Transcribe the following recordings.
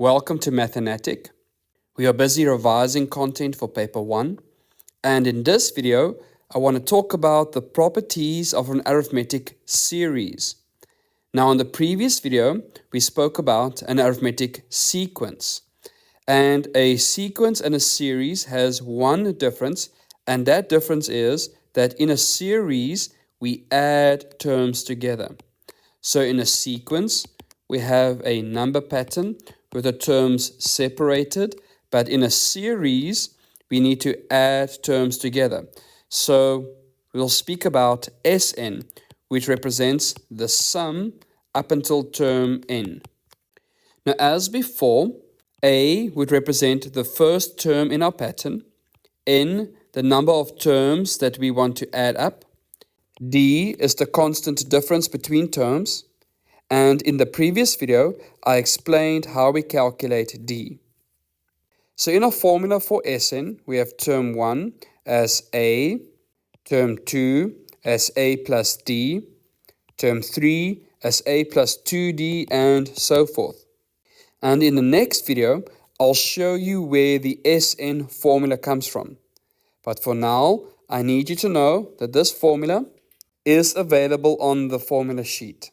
Welcome to Mathenatic. We are busy revising content for paper 1, and in this video I want to talk about the properties of an arithmetic series. Now in the previous video we spoke about an arithmetic sequence, and a sequence and a series has one difference, and that difference is that in a series we add terms together. So in a sequence we have a number pattern with the terms separated, but in a series we need to add terms together. So we'll speak about Sn, which represents the sum up until term n. Now as before, A would represent the first term in our pattern, n the number of terms that we want to add up, D is the constant difference between terms, and in the previous video, I explained how we calculate D. So in our formula for Sn, we have term 1 as A, term 2 as A plus D, term 3 as A plus 2D, and so forth. And in the next video, I'll show you where the Sn formula comes from. But for now, I need you to know that this formula is available on the formula sheet.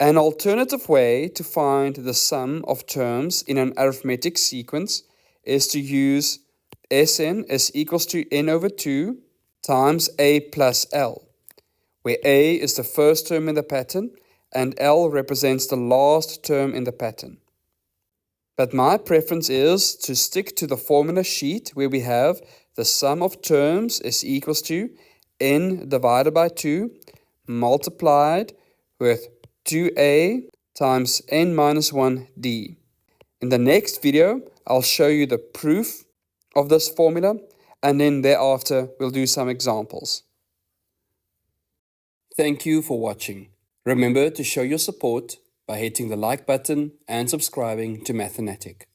An alternative way to find the sum of terms in an arithmetic sequence is to use Sn is equals to n over 2 times A plus L, where A is the first term in the pattern and L represents the last term in the pattern. But my preference is to stick to the formula sheet where we have the sum of terms is equals to n divided by 2 multiplied with 2a times n minus 1d. In the next video, I'll show you the proof of this formula, and then thereafter we'll do some examples. Thank you for watching. Remember to show your support by hitting the like button and subscribing to Mathenatic.